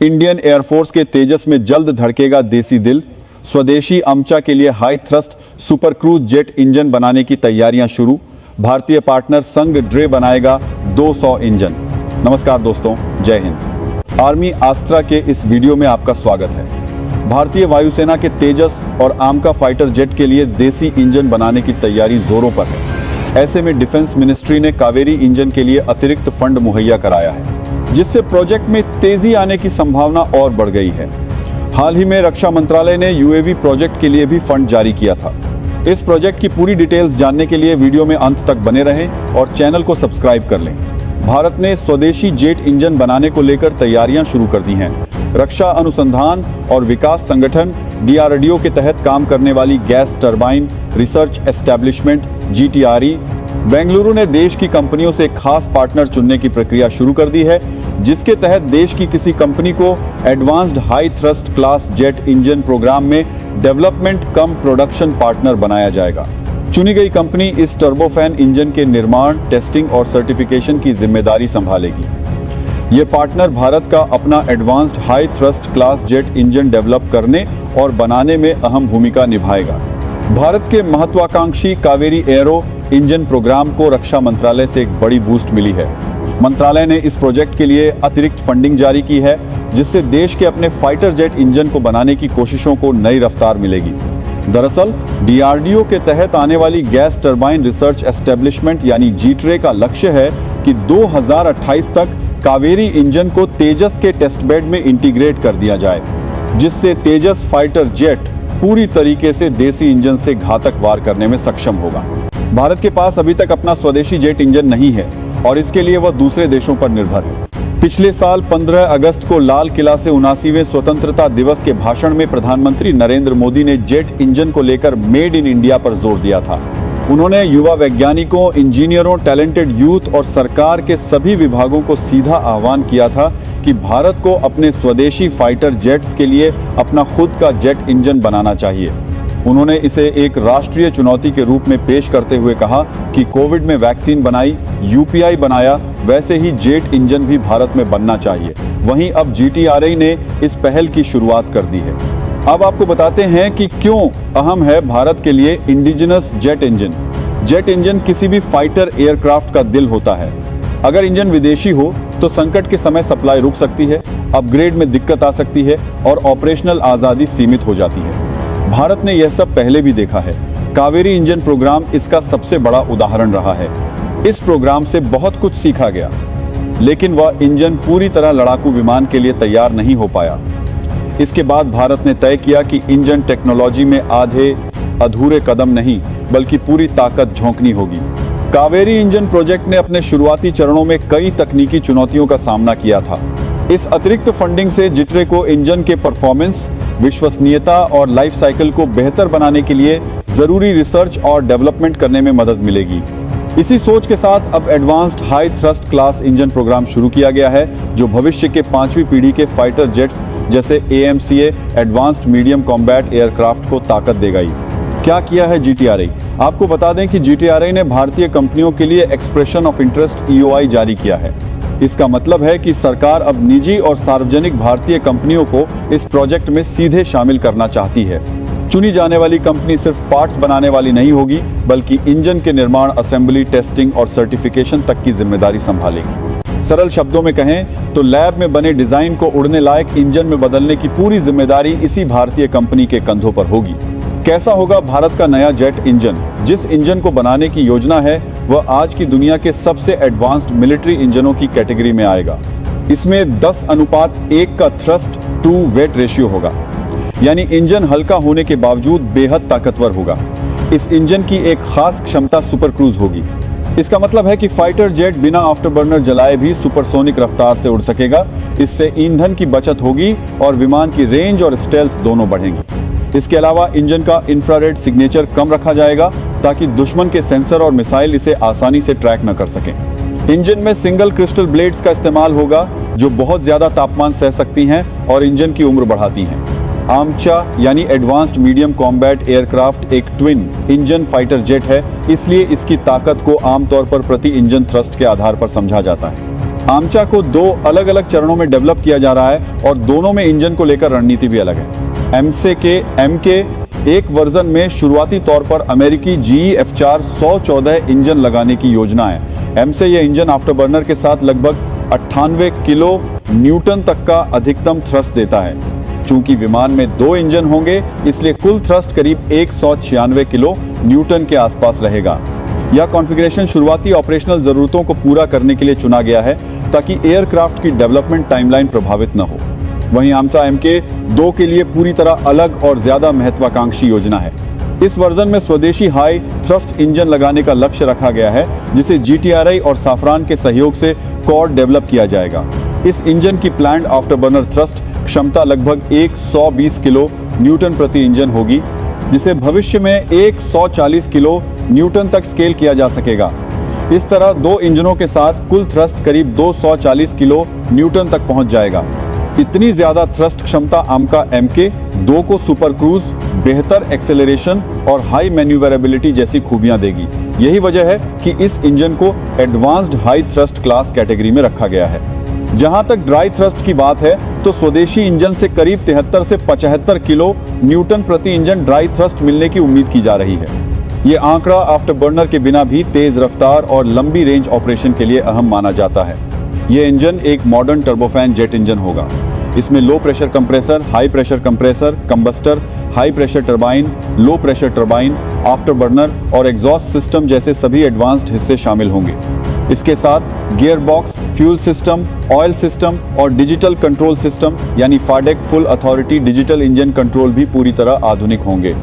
Indian air force के तेजस में जल्द धड़केगा देसी दिल। स्वदेशी अमचा के लिए high thrust super cruise jet engine बनाने की तैयारियां शुरू। भारतीय पार्टनर संग ड्रे बनाएगा 200 इंजन। नमस्कार दोस्तों, जय हिंद। आर्मी आस्त्रा के इस वीडियो में आपका स्वागत है। भारतीय वायुसेना के तेजस और आमका फाइटर जेट के लिए देसी इंजन बनाने की तैयारी जोरों पर है। ऐसे में डिफेंस मिनिस्ट्री ने कावेरी इंजन के लिए अतिरिक्त फंड मुहैया कराया है, जिससे प्रोजेक्ट में तेजी आने की संभावना और बढ़ गई है। हाल ही में रक्षा मंत्रालय ने यूएवी प्रोजेक्ट के लिए भी फंड जारी किया था। इस प्रोजेक्ट की पूरी डिटेल्स जानने के लिए वीडियो में अंत तक बने रहें और चैनल को सब्सक्राइब कर लें। भारत ने स्वदेशी जेट इंजन बनाने को लेकर तैयारियां शुरू कर दी हैं। रक्षा अनुसंधान और विकास संगठन DRDO के तहत काम करने वाली gas turbine research establishment GTRE Bengaluru ने देश की कंपनियों से खास पार्टनर चुनने की प्रक्रिया शुरू कर दी है, जिसके तहत देश की किसी कंपनी को advanced high thrust class jet engine programme में डेवलपमेंट कम प्रोडक्शन पार्टनर बनाया जाएगा। चुनी गई कंपनी इस टर्बोफैन इंजन के निर्माण, टेस्टिंग और सर्टिफिकेशन की जिम्मेदारी संभालेगी। ये पार्टनर भारत का अपना advanced high thrust class jet engine develop करने और बनाने में अहम भूमिका निभाएगा। भारत के महत्वाकांक्षी कावेरी एयरो इंजन प्रोग्राम को रक्षा मंत्रालय से एक बड़ी बूस्ट मिली है। मंत्रालय ने इस प्रोजेक्ट के लिए अतिरिक्त फंडिंग जारी की है, जिससे देश के अपने फाइटर जेट इंजन को बनाने की कोशिशों को नई रफ्तार मिलेगी। दरअसल DRDO के तहत आने वाली गैस टरबाइन रिसर्च एस्टेब्लिशमेंट यानी GTRE का लक्ष्य है कि 2028 तक कावेरी इंजन को तेजस के टेस्टबेड में इंटीग्रेट कर दिया जाए, जिससे तेजस फाइटर जेट पूरी तरीके से देसी इंजन से घातक वार करने में सक्षम होगा। भारत के पास अभी तक अपना स्वदेशी जेट इंजन नहीं है और इसके लिए वह दूसरे देशों पर निर्भर है। पिछले साल 15 अगस्त को लाल किला से 79वें स्वतंत्रता दिवस के भाषण में प्रधानमंत्री नरेंद्र मोदी ने जेट इंजन को लेकर मेड इन इंडिया पर जोर दिया था। उन्होंने युवा वैज्ञानिकों, इंजीनियरों, टैलेंटेड यूथ और सरकार के सभी विभागों को सीधा आह्वान किया था कि भारत को अपने स्वदेशी फाइटर जेट्स के लिए अपना खुद का जेट इंजन बनाना चाहिए। उन्होंने इसे एक राष्ट्रीय चुनौती के रूप में पेश करते हुए कहा कि कोविड में वैक्सीन बनाई, UPI बनाया, वैसे ही जेट इंजन भी भारत में बनना चाहिए। वहीं अब GTRE ने इस पहल की शुरुआत कर दी है। अब आपको बताते हैं कि क्यों अहम है भारत के लिए indigenous jet engine. Jet engine किसी भी फाइटर एयरक्राफ्ट का दिल होता है। अगर इंजन विदेशी हो तो संकट के समय सप्लाई रुक सकती है, अपग्रेड में दिक्कत आ सकती है और ऑपरेशनल आज़ादी सीमित हो जाती है। भारत ने यह सब पहले भी देखा है। कावेरी इंजन प्रोग्राम इसका सबसे बड़ा उदाहरण रहा है। इस प्रोग्राम से बहुत कुछ सीखा गया, लेकिन वह इंजन पूरी तरह लड़ाकू विमान के लिए तैयार नहीं हो पाया। इसके बाद भारत ने तय किया कि इंजन टेक्नोलॉजी में आधे अधूरे कदम नहीं, बल्कि पूरी ताकत झोंकनी होगी। कावेरी इंजन प्रोजेक्ट ने अपने शुरुआती चरणों में कई तकनीकी चुनौतियों का सामना किया था। इस अतिरिक्त फंडिंग से GTRE को इंजन के परफॉर्मेंस, विश्वसनीयता और लाइफ साइकिल को बेहतर बनाने के लिए जरूरी रिसर्च और डेवलपमेंट करने में मदद मिलेगी। इसी सोच के साथ अब advanced high thrust class engine programme शुरू किया गया है, जो भविष्य के 5वीं पीढ़ी के फाइटर जेट्स जैसे AMCA advanced medium combat aircraft को ताकत देगा। क्या किया है GTRE? आपको बता दें कि GTRE ने भारतीय कंपनियों के लिए एक्सप्रेशन ऑफ इंटरेस्ट EOI जारी किया है। इसका मतलब है कि सरकार अब निजी और सार्वजनिक भारतीय कंपनियों को इस प्रोजेक्ट में सीधे शामिल करना चाहती है। चुनी जाने वाली कंपनी सिर्फ पार्ट्स बनाने वाली नहीं होगी, बल्कि इंजन के निर्माण, असेंबली, टेस्टिंग और सर्टिफिकेशन तक की जिम्मेदारी संभालेगी। सरल शब्दों में कहें तो लैब में बने डिजाइन को उड़ने लायक इंजन में बदलने की पूरी जिम्मेदारी इसी भारतीय कंपनी के कंधों पर होगी। कैसा होगा भारत का नया जेट इंजन? जिस इंजन को बनाने की योजना है वह आज की दुनिया के सबसे एडवांस्ड मिलिट्री इंजनों की कैटेगरी में आएगा। इसमें 10:1 का थ्रस्ट टू वेट रेशियो होगा, यानी इंजन हल्का होने के बावजूद बेहद ताकतवर होगा। इस इंजन की एक खास क्षमता सुपर क्रूज होगी। इसका मतलब है कि फाइटर जेट बिना आफ्टरबर्नर जलाए भी सुपरसोनिक रफ्तार से उड़ सकेगा। इससे ईंधन की बचत होगी और विमान की रेंज और स्टेल्थ दोनों बढ़ेंगी। इसके अलावा इंजन का इंफ्रारेड सिग्नेचर कम रखा जाएगा, ताकि दुश्मन के सेंसर और मिसाइल इसे आसानी से ट्रैक न कर सकें। इंजन में सिंगल क्रिस्टल ब्लेड्स का इस्तेमाल होगा, जो बहुत ज्यादा तापमान सह सकती हैं और इंजन की उम्र बढ़ाती हैं। आमचा यानी एडवांस्ड मीडियम कॉम्बैट एयरक्राफ्ट एक ट्विन इंजन फाइटर जेट है, इसलिए इसकी ताकत को आमतौर पर प्रति इंजन थ्रस्ट के आधार पर समझा जाता है। आमचा को 2 अलग अलग चरणों में डेवलप किया जा रहा है और दोनों में इंजन को लेकर रणनीति भी अलग है। एमके एक वर्जन में शुरुआती तौर पर अमेरिकी GE F4 114 इंजन लगाने की योजना है। एमसे यह इंजन आफ्टरबर्नर के साथ लगभग 98 किलो न्यूटन तक का अधिकतम थ्रस्ट देता है। चूंकि विमान में 2 इंजन होंगे, इसलिए कुल थ्रस्ट करीब 196 किलो न्यूटन के आसपास रहेगा। यह कॉन्फ़िगरेशन शुरुआती ऑपरेशनल जरूरतों को पूरा करने के लिए चुना गया है ताकि एयरक्राफ्ट की डेवलपमेंट टाइमलाइन प्रभावित न हो। वहीं आमचा MK2 के लिए पूरी तरह अलग और ज्यादा महत्वाकांक्षी योजना है। इस वर्जन में स्वदेशी हाई थ्रस्ट इंजन लगाने का लक्ष्य रखा गया है, जिसे GTRI और साफरान के सहयोग से कॉर्ड डेवलप किया जाएगा। इस इंजन की प्लान्ड आफ्टरबर्नर थ्रस्ट क्षमता लगभग 120 किलो न्यूटन प्रति इंजन होगी, जिसे भविष्य में 140 किलो न्यूटन तक स्केल किया जा सकेगा। इस तरह 2 इंजनों के साथ कुल थ्रस्ट करीब 240 किलो न्यूटन तक पहुंच जाएगा। इतनी ज्यादा थ्रस्ट क्षमता आमका MK2 को सुपर क्रूज, बेहतर एक्सेलरेशन और हाई मैन्यूवरेबिलिटी जैसी खूबियां देगी। यही वजह है कि इस इंजन को advanced high thrust class category में रखा गया है। जहां तक ड्राई थ्रस्ट की बात है तो स्वदेशी इंजन से करीब 73 से 75 किलो न्यूटन प्रति इंजन ड्राई थ्रस्ट मिलने की उम्मीद की जा रही है। ये आंकड़ा आफ्टरबर्नर के बिना भी तेज रफ्तार और लंबी रेंज ऑपरेशन के लिए अहम माना जाता है। ये इंजन एक मॉडर्न टर्बोफैन जेट इंजन होगा। इसमें low pressure compressor, high pressure compressor, combustor, high pressure turbine, low pressure turbine, afterburner और एग्जॉस्ट सिस्टम जैसे सभी एडवांस्ड हिस्से शामिल होंगे। इसके साथ gear box, fuel system, oil system और डिजिटल कंट्रोल सिस्टम यानी FADEC full authority digital engine control भी पूरी तरह आधुनिक होंगे।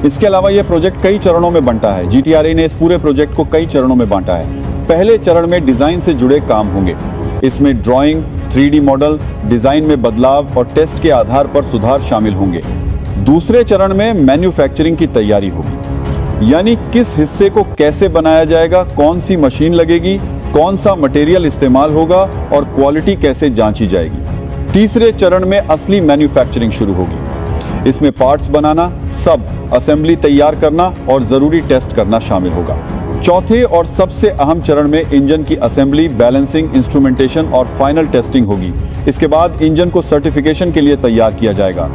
इसके अलावा यह प्रोजेक्ट कई चरणों में बंटा है। GTRI ने इस पूरे प्रोजेक्ट को कई चरणों में बांटा है। पहले चरण में डिजाइन से जुड़े काम होंगे। इसमें ड्राइंग, 3D मॉडल, डिजाइन में बदलाव और टेस्ट के आधार पर सुधार शामिल होंगे। दूसरे चरण में मैन्युफैक्चरिंग की तैयारी होगी, यानी किस हिस्से को कैसे बनाया जाएगा, कौन सी मशीन लगेगी, कौन सा मटेरियल इस्तेमाल होगा और क्वालिटी कैसे जांची जाएगी। तीसरे चरण में असली मैन्युफैक्चरिंग शुरू होगी। इसमें पार्ट्स बनाना, सब असेंबली तैयार करना और जरूरी टेस्ट करना शामिल होगा। चौथे और सबसे अहम चरण में इंजन की असेंबली, बैलेंसिंग, इंस्ट्रूमेंटेशन और फाइनल टेस्टिंग होगी। इसके बाद इंजन को सर्टिफिकेशन के लिए तैयार किया जाएगा।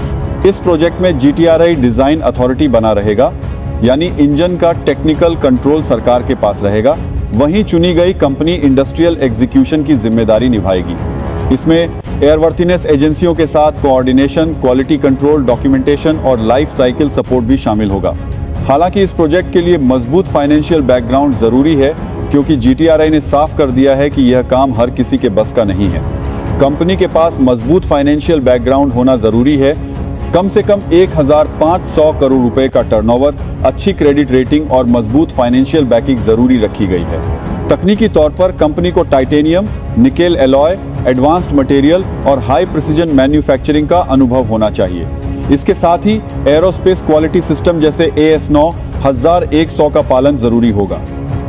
इस प्रोजेक्ट में GTRI डिजाइन अथॉरिटी बना रहेगा, यानी इंजन का टेक्निकल कंट्रोल सरकार के पास रहेगा। वहीं चुनी गई कंपनी इंडस्ट्रियल एग्जीक्यूशन की जिम्मेदारी निभाएगी। इसमें एयरवर्थीनेस एजेंसियों के साथ कोऑर्डिनेशन, क्वालिटी कंट्रोल, डॉक्यूमेंटेशन और लाइफ साइकिल सपोर्ट भी शामिल होगा। हालांकि इस प्रोजेक्ट के लिए मजबूत फाइनेंशियल बैकग्राउंड जरूरी है, क्योंकि GTRI ने साफ कर दिया है कि यह काम हर किसी के बस का नहीं है। कंपनी के पास मजबूत फाइनेंशियल बैकग्राउंड होना जरूरी है। कम से कम 1500 करोड़ रुपए का टर्नओवर, अच्छी क्रेडिट रेटिंग और मजबूत फाइनेंशियल बैकिंग जरूरी रखी गई है। तकनीकी तौर पर कंपनी को titanium, nickel alloy, advanced material और हाई प्रिसीजन मैन्युफैक्चरिंग का अनुभव होना चाहिए। इसके साथ ही एरोस्पेस क्वालिटी सिस्टम जैसे AS9 1100 का पालन जरूरी होगा।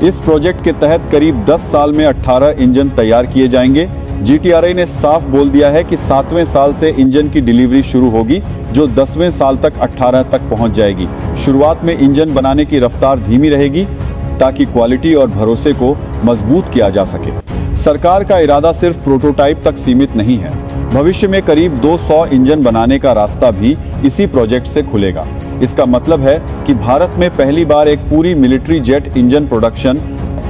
इस प्रोजेक्ट के तहत करीब 10 साल में 18 इंजन तैयार किए जाएंगे। GTRI ने साफ बोल दिया है कि 7वें साल से इंजन की डिलीवरी शुरू होगी, जो 10वें साल तक 18 तक पहुंच जाएगी। शुरुआत में इंजन बनाने की रफ्तार धीमी रहेगी ताकि क्वालिटी और भरोसे को मजबूत किया जा सके। सरकार का इरादा सिर्फ प्रोटोटाइप तक सीमित नहीं है। भविष्य में करीब 200 इंजन बनाने का रास्ता भी इसी प्रोजेक्ट से खुलेगा। इसका मतलब है कि भारत में पहली बार एक पूरी military jet engine production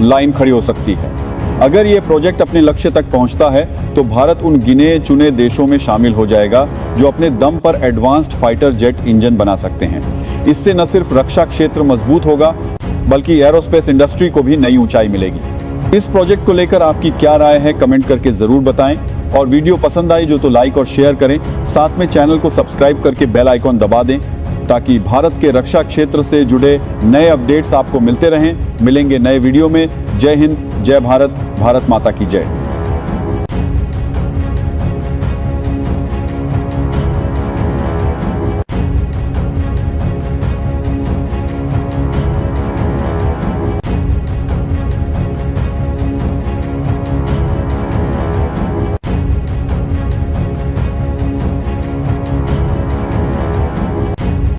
line खड़ी हो सकती है। अगर ये प्रोजेक्ट अपने लक्ष्य तक पहुंचता है तो भारत उन गिने चुने देशों में शामिल हो जाएगा जो अपने दम पर एडवांस्ड फाइटर जेट इंजन बना सकते हैं। इससे न सिर्फ रक्षा क्षेत्र मजबूत होगा, बल्कि एरोस्पेस इंडस्ट्री को भी नई ऊंचाई मिलेगी। इस प्रोजेक्ट को लेकर आपकी क्या राय है, कमेंट करके जरूर बताएं। और वीडियो पसंद आई जो तो लाइक और शेयर करें। साथ में चैनल को सब्सक्राइब करके बेल आइकॉन दबा दें, ताकि भारत के रक्षा क्षेत्र से जुड़े नए अपडेट्स आपको मिलते रहें। मिलेंगे नए वीडियो में। जय हिंद, जय भारत, भारत माता की जय।